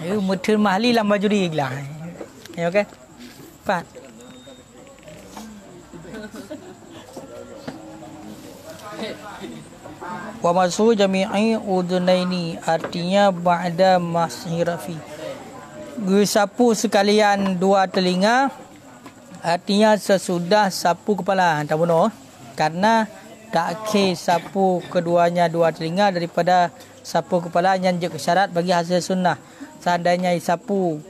Ayo mutul mahli lam bajuri igla. Ya okey. Pak. Wa masu jami'i udunaini artinya ba'da masihrafi. Sapu sekalian dua telinga artinya sesudah sapu kepala. Tak bunuh. Karena takhir sapu keduanya dua telinga daripada sapu kepala yang jadi syarat bagi hasil sunnah. Seandainya sapu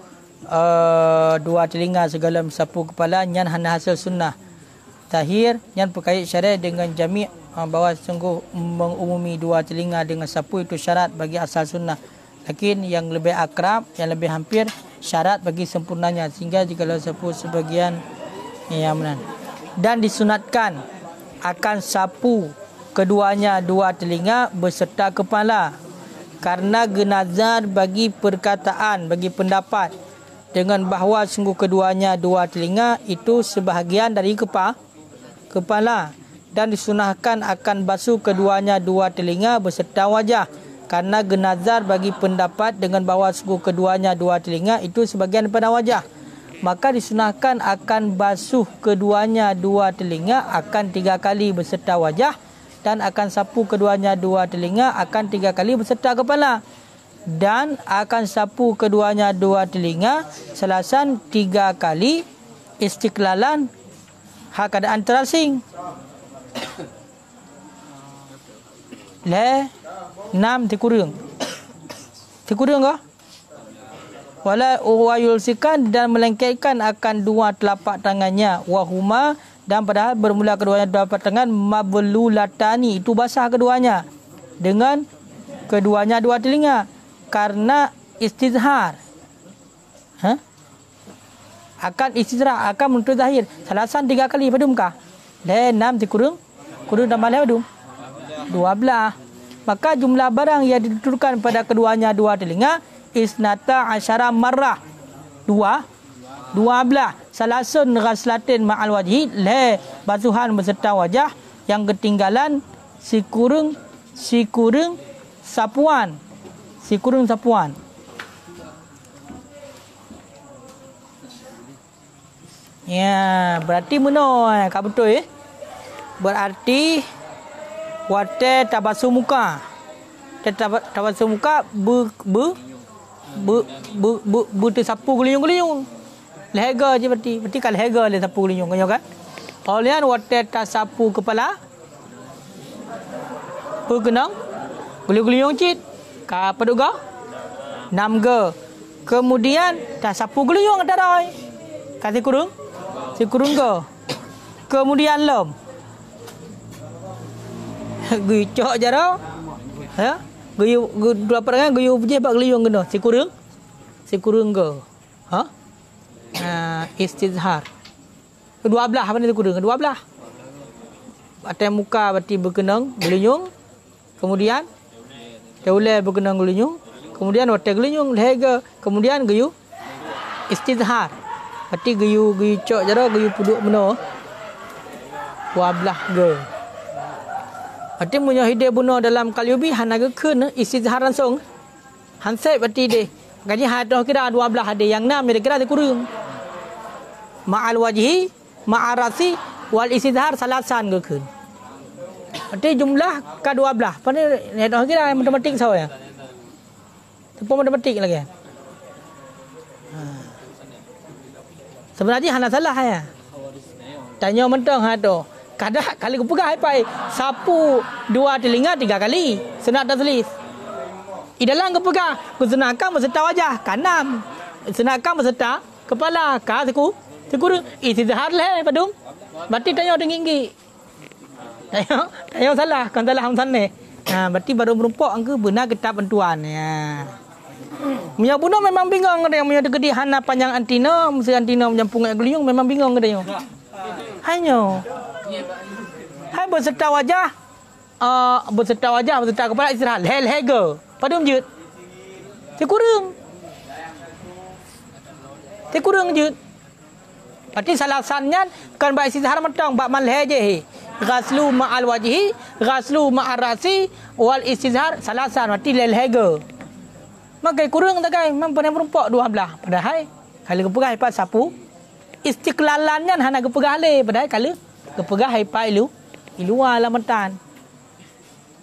dua telinga segala sapu kepala yang hanya hasil sunnah. Tahir yang berkait syariat dengan jami' bahawa sungguh mengumumi dua telinga dengan sapu itu syarat bagi asal sunnah. Lakin yang lebih akrab, yang lebih hampir syarat bagi sempurnanya. Sehingga jika sapu sebagian dan disunatkan akan sapu keduanya dua telinga beserta kepala. Karena genazar bagi perkataan, bagi pendapat dengan bahawa sungguh keduanya dua telinga itu sebahagian dari kepala dan disunahkan akan basuh keduanya dua telinga beserta wajah. Karena genazar bagi pendapat dengan bahawa sungguh keduanya dua telinga itu sebahagian daripada wajah. Maka disunahkan akan basuh keduanya dua telinga akan 3 kali beserta wajah. Dan akan sapu keduanya dua telinga akan 3 kali beserta kepala. Dan akan sapu keduanya dua telinga selasan 3 kali istiqlalan hak keadaan terasing. 6 tikurung. Tikurung ke? Wala yulsikan dan melengketkan akan dua telapak tangannya. Wahuma dan padahal bermula keduanya telapak tangan mablulatani itu basah keduanya dengan keduanya dua telinga karena istizhar. Akan istizhar akan menuntut zahir. Salasan 3 kali padumkah? Dan 6 tikurung. Kurung tambah padum. 12. Maka jumlah barang yang dituturkan pada keduanya dua telinga isnata asyara marrah. 12. Salasun ghaslatin ma'al wajhi le basuhan beserta wajah yang ketinggalan si kurung sapuan. Ya, berarti menoi kak betul berarti wate tabasu muka. Tabasu muka tersapu geliung-geliung. Lega je berarti. Berarti kalau lega le sapu geliung kan? Olian wate tasapu kepala. Perkenang geliung-geliung cit. Ka paduga. 6 ge. Kemudian tasapu geliung ada rai. Kasih kurung. Si kurung ke. Kemudian lom. Gicok jara. Ya. Guyu dua perangan guyu je bak geliung kena. Si kurung ke. Istizhar. Kedua belah apa ni kurung? Kedua belah. Atas muka berarti berkenang geliung. Kemudian teulai berkenang geliung. Kemudian wate gelinyung lehega. Kemudian geyu istizhar. Berarti geyu cok jara geyu puduk beno. Wablah ge. Berarti punya hidayah bunuh dalam kalyubi hanaga keun istizhar langsung. Hansep berarti deh. Gaji hadoh kira 12 ada yang 6 kira ada kurang. Ma'al wajhi, ma'al rasi, wal istizhar salasan ke keun. Berarti jumlah ke-12. Pada hadoh kira matematik sao ya. Tepung matematik lagi. Sebenarnya hana salah ya. Tanya mentang hadoh. Kadang kali ku pegang hai sapu 2 telinga 3 kali. Senat dan selis. Idalang kepegang kesenakan beserta wajah kanan, senakan beserta kepala ka seku istizhar leh padum. Berarti tanya tinggi. Tanya salah kan salah hang sanne. Berarti baru merumpak angke benar kitab bantuan ya. Punya bunuh memang bingung ada yang punya degedi hana panjang antina, mesti antina menyampung ak geliung memang bingung ada yo. Hanyo. Hai beserta wajah beserta kepala istirahat leh padum jut. Kurang jut. Berarti salasannya kan ba istizhar mentang ba malhe je. Ghaslu ma'al wajhi, ghaslu ma'ar rasi wal istizhar salasan berarti lelhega. Maka kurang tak kai memang perempak 12. Padahal kalau kepegah ipat sapu istiqlalannya hana kepegah le padahal kalau kepegah ipat ilu alametan.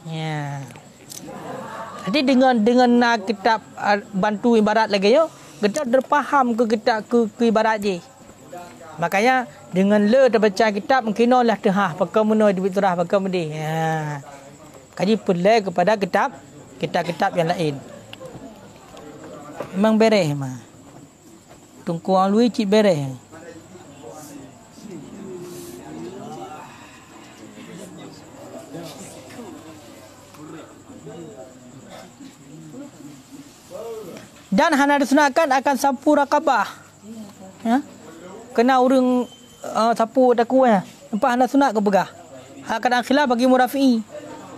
Ya. Jadi dengan nak kitab bantu ibarat lagi yo, kita terfaham ke kitab ke ibarat je. Makanya dengan le terbaca kitab mungkin lah tehah pakai menoi di biturah pakai medi. Ya. Kaji pelai kepada kitab yang lain. Memang beres mah. Tungku alui cik beres. Dan hana disunatkan akan sapu rakabah. Ya. Kena urang sapu daku ya. Nampak hana sunat ke begah. Akan khilaf bagi murafi'i.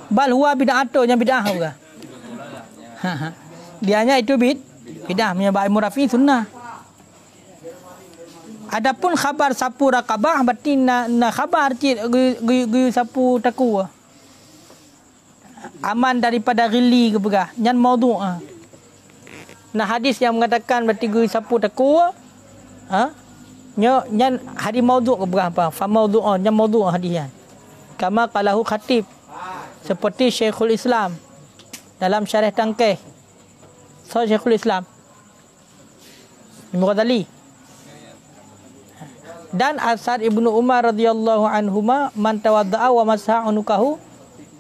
Bal huwa bid'atu yang bid'ah juga. Dianya itu bid'ah menyebab murafi'i sunnah. Adapun khabar sapu rakabah berarti na khabar cik gu sapu daku. Aman daripada ghili ke begah. Nyan maudhu'. Nah hadis yang mengatakan berarti gue sapu taku nyan hadis maudhu' ke berapa fa maudhu'un nyan maudhu' hadis kama qalahu khatib seperti Syekhul Islam dalam syarah tangkih Syekhul Islam Imam Ghazali dan asar Ibnu Umar radhiyallahu anhuma man tawadda'a wa masaha unukahu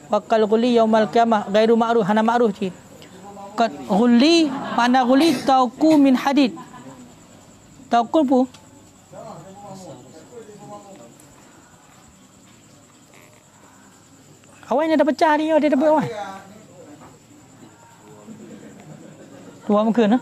wa qalquli yaumal qiyamah ghairu ma'ruf hana ma'ruf cik kat ghulli mana ghulli tauku min hadid tauku pu awalnya dah pecah dia dapat awal tua mungkin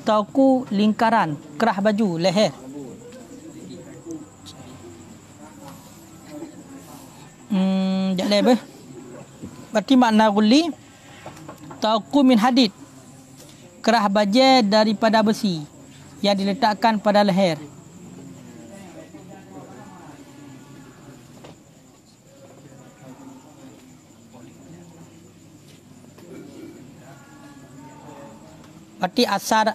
tauku lingkaran kerah baju leher. Jak lebih. Berarti makna guli tauku min hadid. Kerah baja daripada besi yang diletakkan pada leher. Berarti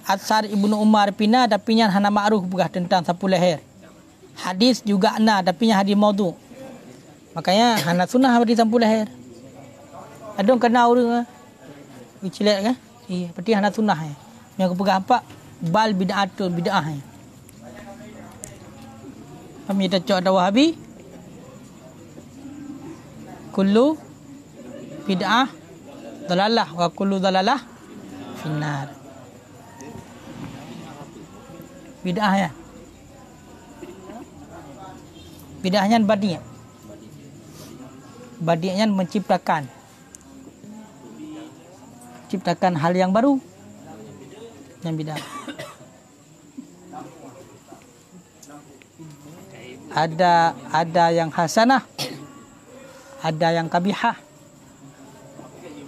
asar Ibnu Umar pina tapi nya hana ma'ruf bukan tentang sapu leher. Hadis juga na tapi nya hadis maudhu'. Makanya hana sunnah berarti sapu leher. Adong kena orang bicilek kan? Iya, berarti hana sunnah ya. Yang pegang apa? Bal bid'atul bid'ah ya. Kami kita cak ada Wahabi. Kullu bid'ah dalalah wa kullu dalalah finnar. Bid'ah ya. Bid'ahnya badi'. Badi'nya menciptakan hal yang baru. Yang bid'ah. Ada yang hasanah, ada yang kabihah.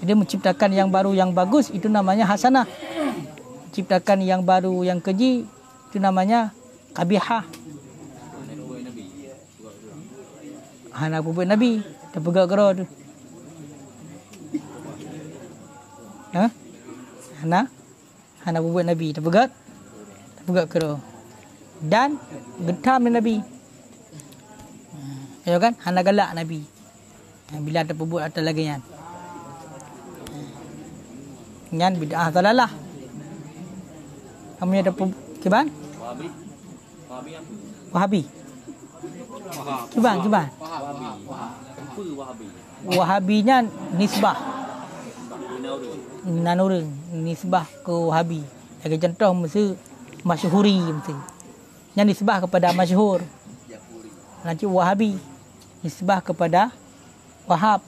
Dia menciptakan yang baru yang bagus, itu namanya hasanah. Menciptakan yang baru yang keji, itu namanya kabihah. Hana buat Nabi, terpegat kera tu. Ha? Hana buat Nabi, terpegat kera. Dan getam Nabi. Ya kan? Hana galak Nabi. Bila terpebuat atas lagi yan. Yan bid'ah dalalah. Kamu ada kiban? Wahabi. Kiban. Wahabinya nisbah. Nanurung nisbah ke Wahabi. Sebagai contoh mesti masyhuri mesti. Yang nisbah kepada masyhur. Nanti Wahabi nisbah kepada Wahab.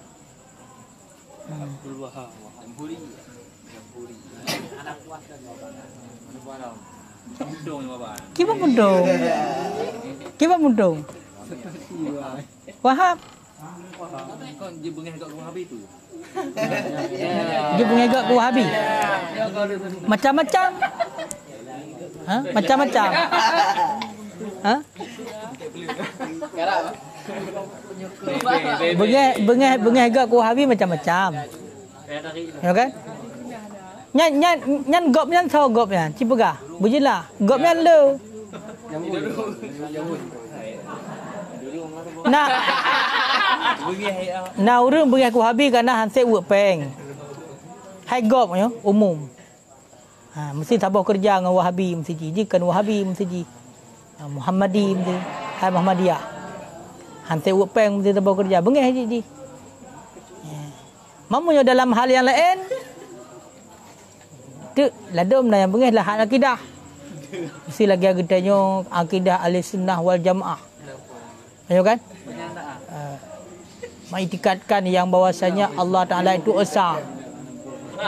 Kiba mundung. Wahab. Dia bengah kat Wahabi tu. Dia bengah kat Wahabi. Macam-macam. Ha? Macam-macam. Ha? Bengah gak ku Wahabi macam-macam. Ya kan? Nyan gop nyan sao gop nyan. Cipega. Bujilah. Gop nyan le. Nah urang bengah ku Wahabi kana hansek wek peng. Hai gop yo umum. Ha mesti tabah kerja dengan Wahabi mesti ji kan Wahabi mesti ji. Muhammadi mesti. Hai Muhammadiyah. Hansek wek peng mesti tabah kerja bengah ji. Mamunya dalam hal yang lain tu ladom yang bengah lah hak akidah. Mesti lagi agaknya akidah Ahlussunnah wal Jamaah. Ayo kan? Mengiktikadkan yang bahwasanya Allah Taala itu esa.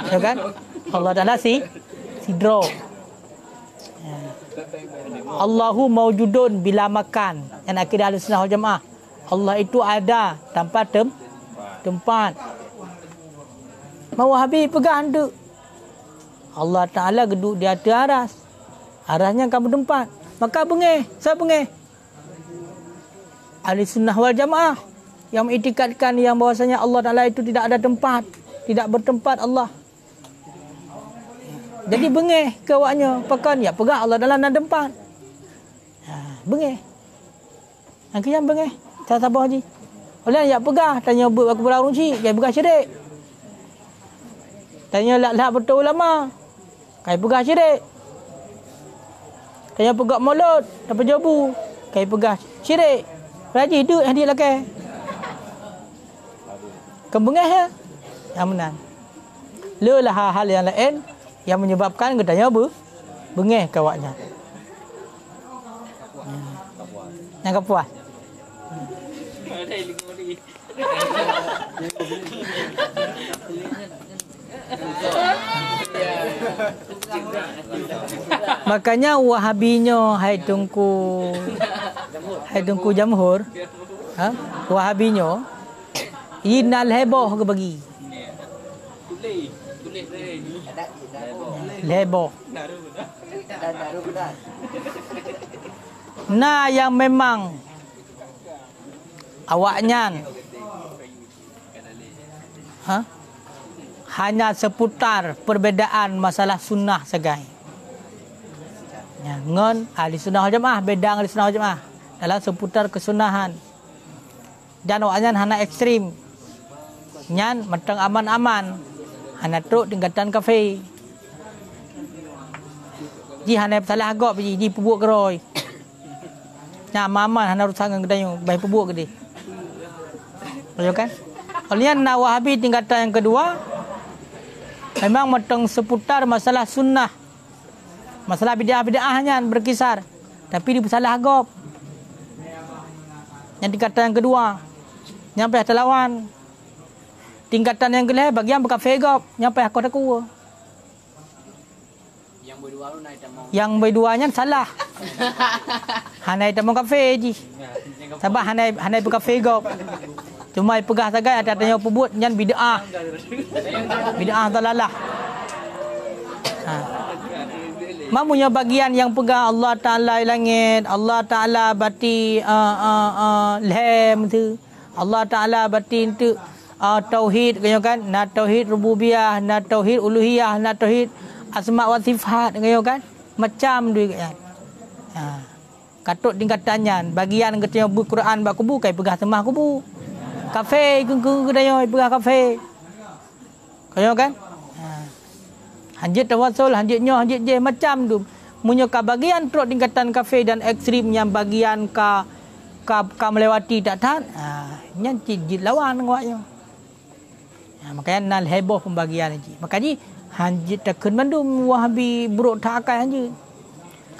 Ya kan? Allah Taala sidro. Allahu maujudun bila makan. Yang akidah Ahlussunnah wal Jamaah. Allah itu ada tanpa tempat. Mau Wahabi pegang tu. Allah Taala duduk di atas aras. Arasnya kamu tempat. Maka bengeh. Saya bengeh. Ahlussunnah wal Jamaah yang mengiktikadkan yang bahwasanya Allah Taala itu tidak ada tempat, tidak bertempat Allah. Jadi bengeh ke awaknya, pekan ya pegang Allah Taala ada tempat. Bengeh. Akhirnya bengeh. Saya sabar haji. Oleh ya pegang tanya buat aku berarunci, dia pegang syirik. Tanya lah betul ulama. Kai pegang syirik. Tanya pegang maulud, dapat jabu. Kai pegang syirik. Raji hidup yang dia lakai. Kembengah ya. Yang menang. Lelah hal-hal yang lain yang menyebabkan katanya bengeh kawaknya. Yang kepuas. Makanya Wahabinyo hai tungku jamhur. Ha? Wahabinyo inal heboh ke bagi. Heboh. Nah yang memang awaknya hanya seputar perbedaan masalah sunnah sagai. Ya, ngon ahli sunnah wal jamaah beda ahli sunnah wal jamaah dalam seputar kesunahan. Dan awaknya hanya ekstrim. Nyan matang aman-aman. Hanya truk tingkatan kafe. Ji hanya salah agak ji pebuk keroi. Nya maman hanya rusangan gedayu baik pebuk gede. Betul kan? Oleh Wahabi tingkatan yang kedua memang matang seputar masalah sunnah. Masalah bid'ah-bid'ahnya berkisar. Tapi dia salah agak. Yang tingkatan yang kedua nyampe terlawan. Tingkatan yang kedua bagian bukan fegop nyampe aku. Yang Yang berduanya salah. Hanai temu kafe je. Sebab hanai pe kafe go. Cuma pegah sagai ada tanya pebut nyan bid'ah. Bid'ah dalalah. Mamunya bagian yang pegang Allah Ta'ala langit, Allah Ta'ala bati lem tu, Allah Ta'ala bati tu tauhid kan, na tauhid rububiyah, na tauhid uluhiyah, na tauhid asma wa sifat kan, macam tu kan. Katut tingkatannya bagian ketanya buku Quran bak kubu kai pegah semah kubu. Kafe ku kedaya pegah kafe. Kaya kan? Hanjit tawasul, hanjitnya, hanjit je macam tu. Munyo ka bagian truk tingkatan kafe dan ekstrim yang bagian ka melewati tak tahan. Nyan jid lawan ngawaknya. Makanya nal heboh pembagian ni. Makanya hanjit takun mandum Wahabi buruk tak akan hanjit.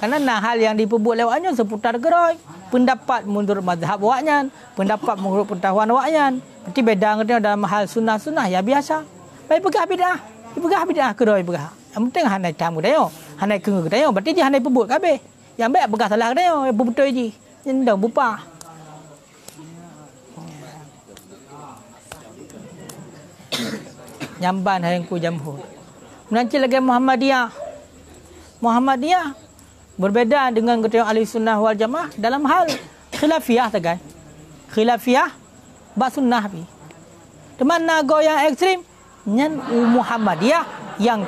Karena nah hal yang diperbuat lewatnya seputar gerai. Pendapat menurut mazhab awaknya, pendapat menurut pengetahuan awaknya. Berarti beda dalam hal sunnah-sunnah ya biasa. Baik pegah bid'ah. Pegah bid'ah kedoi pegah. Yang penting hanai tamu dayo, hanai keng dayo. Berarti dia hanai pebut kabeh. Yang baik pegah salah dayo, betul je. Nyendang bupa. Nyamban hari ku jamhur. Menanci lagi Muhammadiyah. Muhammadiyah berbeza dengan ketua ahli sunnah wal jamaah dalam hal khilafiyah tagai. Khilafiyah bak sunnah pi. Teman nago yang ekstrim nyan Muhammadiyah yang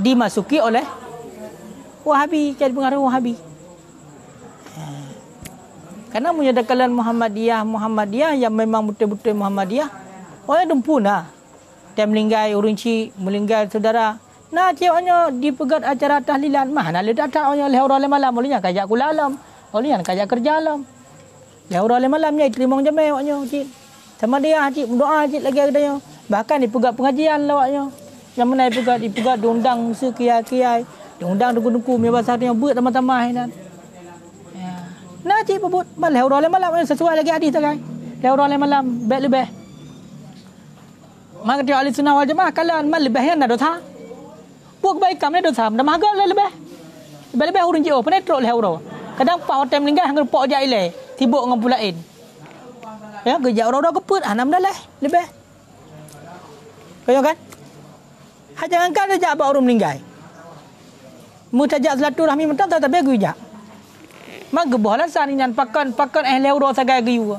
dimasuki oleh Wahabi, jadi pengaruh Wahabi. Karena menyedakalan Muhammadiyah yang memang betul-betul Muhammadiyah. Orang dempuna. Dia melinggai urunci, melinggai saudara. Nah, ciaknya dipegat acara tahlilan. Mana le datang orang lehor malam, olehnya kajak kulalam. Olehnya kajak kerja alam. Lehor malamnya terima jamai awaknya, cik. Sama dia cik berdoa cik lagi adanya. Bahkan dipegat pengajian lawaknya. Yang mana dipegat diundang musa kiai-kiai, diundang duku-duku punya bahasa dia buat tamah-tamah kan. Ya. Nah cik pebut malah orang malam sesuai lagi hadis tak kan. Orang malam baik lebih. Maka dia ahli sunnah wal jamaah kalian mal lebih yang ada dosa. Buat kebaikan ni dosa, dah mahal lebih. Lebih urun je penetrok leh orang. Kadang pak hotel meninggal hang pok je ile, sibuk dengan pulain. Ya, kerja orang-orang keput, anam dah lah, lebih. Kaya kan? Jangan kan dia abang orang meninggal. Mu tajak silaturahmi mentang tak bagi ujak. Mak geboh alasan nyan pakan ahli urang sagai giu.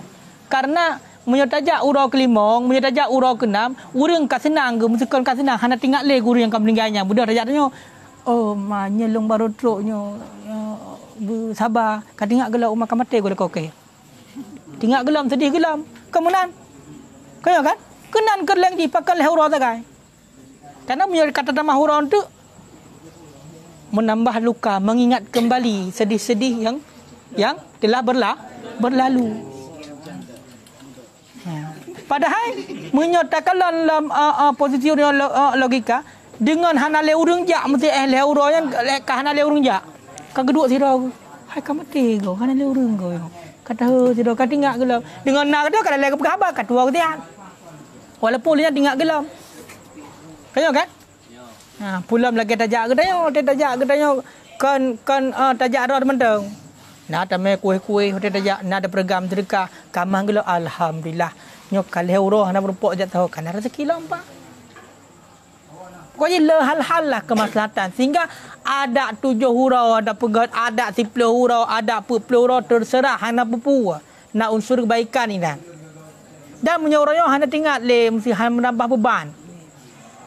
Karena munyo tajak urang kelimong, munyo tajak urang keenam, urang ka senang ge musikon ka senang hana tinggal le guru yang ka meninggalnya. Budak tajak tanya, "Oh, ma nyelong baru truknyo. Sabar, ka tinggal gelam umah ka mate go lekok ke." Tinggal gelam sedih gelam. Kemunan. Kaya kan? Kenan kerleng di pakan le urang sagai. Karena menurut kata nama huruf itu menambah luka, mengingat kembali sedih-sedih yang telah berlalu. Padahal menyatakan dalam posisi logika dengan hana le urang jak mesti le urang yang ka hana le urang jak. Ka geduk sira. Hai ka mati go hana le urang go. Kata sira ka tinggal gelam. Dengan nak dia kada le ke khabar ka tua ketian. Walaupun dia tinggal gelam. Kaya kan? Pulam lagi tajak gedanya kan tajak rod menteng. Nah tame kuih-kuih hotel tajak nak ada program sedekah kamang gelo alhamdulillah. Nyok kali euro hana berpok jat tahu kan rezeki lompa. Pokoknya le hal-hal lah kemaslahatan sehingga ada 7 hurau, ada pegat, ada 10 hurau, ada 40 hurau terserah hana pupu. Nak unsur kebaikan ini. Dan menyorongnya hana tinggal le mesti hana menambah beban.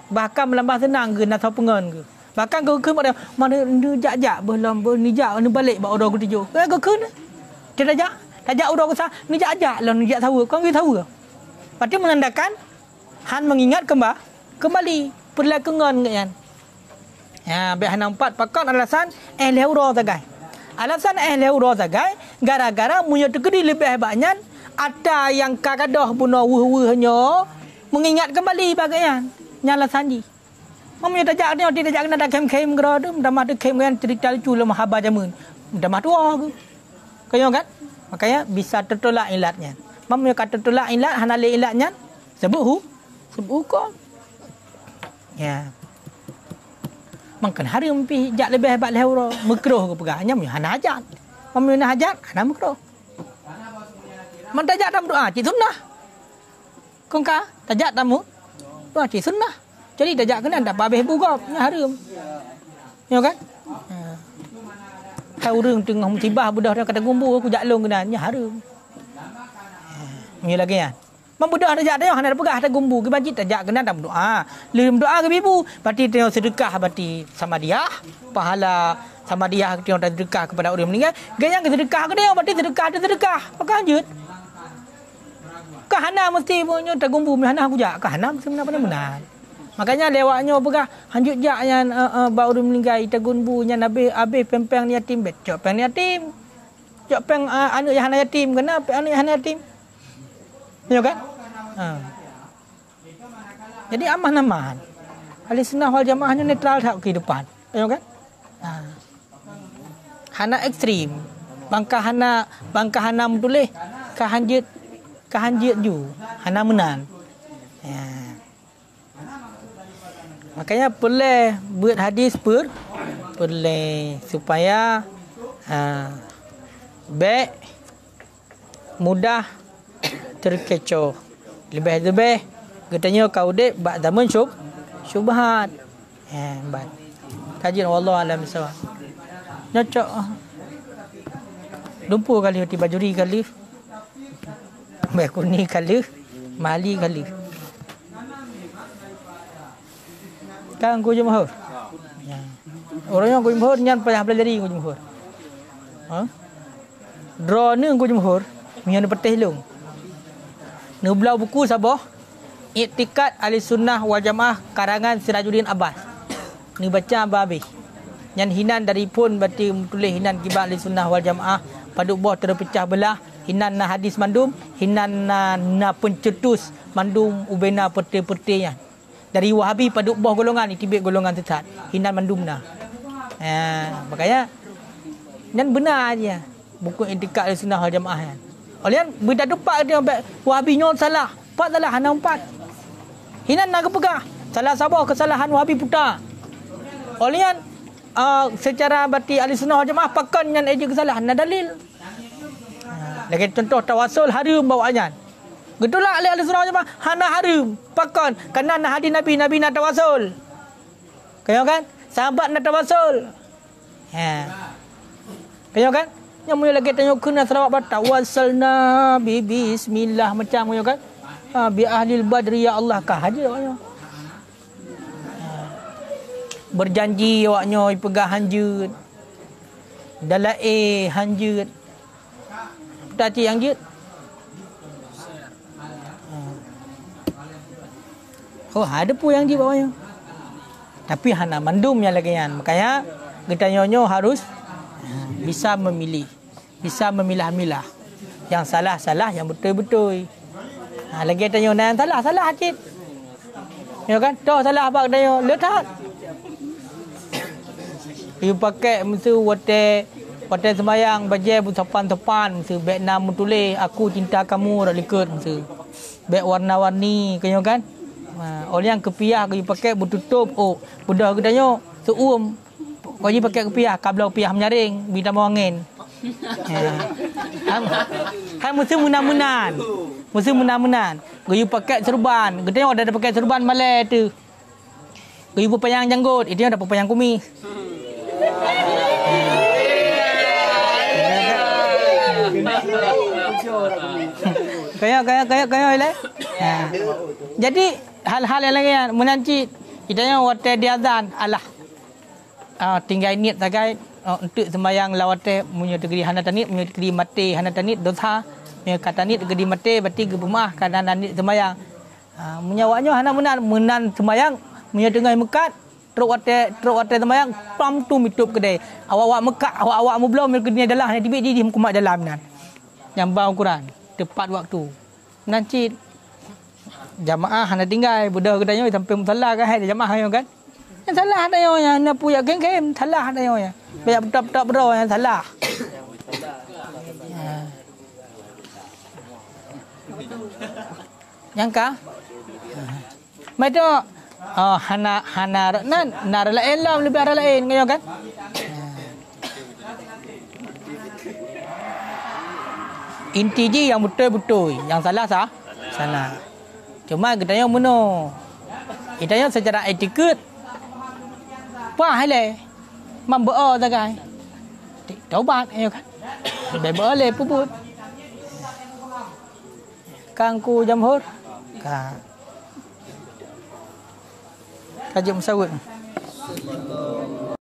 Bahkan melambah senang ke nak tahu pengen ke. Bahkan ke mana jak-jak belum ni jak ni balik bawa orang ke tujuh. Ke ke dia tajak orang ke ni jak-jak lah ni jak tahu. Kau tahu ke? Berarti menandakan han mengingat kembali perlakuan kan. Ya, biar nampak pakai alasan leuro sagai. Alasan leuro sagai gara-gara punya tegedi lebih hebatnya ada yang kagadah bunuh wuh-wuhnya mengingat kembali bagian. Nyala sanji. Mamanya tajak dia tidak nak kem-kem gerada, dah mah kem kan cerita lucu lah mahabah jamun. Dah mah tua ke. Kaya kan? Makanya bisa tertolak ilatnya. Mamanya kata tertolak ilat, hana le ilatnya sebut hukum. Ya. Makan haram pi jak lebih hebat lehura. Makruh ke pegahnya hana hajat. Mamuna hajat hana makruh. Man tajak dalam doa cik sunnah. Kongka tajak tamu doa cik sunnah. Jadi tajak kena tak habis buka haram. Ya kan? Tahu orang tengah musibah budak dia kata gumbu aku jaklong kena nya haram. Ni lagi ya. Membudak tajak dia hana pegah ada gumbu ke masjid tajak kena dalam doa. Lim doa ke ibu, berarti dia sedekah berarti sama dia, pahala sama dia dia sedekah kepada orang meninggal. Gaya ke sedekah ke dia berarti sedekah. Pakai lanjut. Kahana mesti punya tergumbu hana aku jak. Kahana mesti benar-benar. Makanya lewatnya pegah hanjut jak yang baru meninggal tergumbu nya nabi habis pempeng ni yatim bet. Cok peng ni yatim. Cok peng anak yang hana yatim kena anak yang hana yatim. Ya kan? Jadi aman-aman. Ahli sunnah wal jamaahnya netral tak kehidupan. Ya kan? Hana ekstrim. Bangkah hana mutuleh kahanjit ju. Hana menan. Ya. Makanya boleh buat hadis boleh supaya baik mudah terkecoh. Lebih katanya kau dek bak zaman syubhat. Baik. Kajian wallahu alam bisawab. Nyocok. Lumpur kali hati bajuri kali. Baik kuni kali, mali kali. Kang ku jumhur. Ya. Orangnya ku jumhur nyan payah pelajari ku jumhur. Draw ni ku jumhur, mian petih long. Nublau buku sabah I'tiqad Ahlussunnah wal Jamaah karangan Sirajuddin Abbas. Ni baca babi. Yang hinan dari pun berarti tulis hinan kibar Ahlussunnah wal Jamaah paduk boh terpecah belah hinan na hadis mandum hinan na pencetus mandum ubena peti-petinya. Dari Wahabi paduk boh golongan itibik golongan sesat. Hinan mandum na. Makanya dan benar aja buku I'tiqad Ahlussunnah wal Jamaah kan. Olian beda depak dia Wahabi nyol salah. Empat salah hana empat. Hinan nak pegah. Salah sabah kesalahan Wahabi putar. Olian secara berarti Ahlussunnah wal Jamaah pakan yang eja kesalahan ada dalil. Lagi contoh tawasul harum bawaannya. Getulak oleh Ahlussunnah wal Jamaah hana harum pakan kerana nak hadis Nabi nak tawasul. Kaya kan? Sahabat nak tawasul. Kaya kan? Yang mu lagi tanya kena selawat bertawasalna bi bismillah macam mu kan? Bi ahlil badri ya Allah kah aja awaknya. Berjanji awaknya pegang hanjut. Dalai hanjut. Tadi hanjut. Ada pun yang di bawahnya. Tapi hana mandum yang lagi kan. Makanya kita nyonyo harus bisa memilih. Bisa memilah-milah. Yang salah-salah, yang betul-betul. Lagi tanya yang salah hacit. Ya kan? Dah salah apa tanya. Letak. You pakai mesti wate sembayang bajai bersopan-sopan mesti beg nama tulis aku cinta kamu dah likut mesti. Beg warna-warni kaya kan? Orang yang kepiah kau pakai bertutup. Oh, budak kita tanya seuum kau pakai kepiah, kabel kepiah menyaring bintang angin. Kan mesti munan-munan. Mesti munan-munan. Kau pakai serban. Kita tengok ada pakai serban malai tu. Kau payang janggut, itu yang ada payang kumis. Kaya ile. Jadi hal-hal yang lain menanci kita waktu dia azan Allah. Tinggal niat sagai untuk sembahyang lawate punya negeri hana tanit punya negeri mati hana tanit dosa punya kata nit negeri mati berarti gemah karena nit sembahyang. Menyawanya hana menan sembahyang punya tengah mekat teruk wate sembahyang pam tu mitup kedai. Awak-awak mekat awak-awak mu belum kedai dalam tibik di kumat dalam nan. Yang bau Quran tepat waktu. Nanti jamaah hana tinggal budak kedai sampai musalla kan hai jamaah kan. Yang salah ada yang nak puyak geng-geng salah ada yang banyak betul-betul bro yang salah. Yang kah? Macam hana nar lain lah lebih arah lain ngayo kan. Inti je yang betul-betul, yang salah salah. Cuma kita yang muno. Kita yang secara etiket. Apa halai? Membawa tak kan? Taubat ngayo kan. Boleh puput. Kangku jamhur. Ka. Kajem sawut.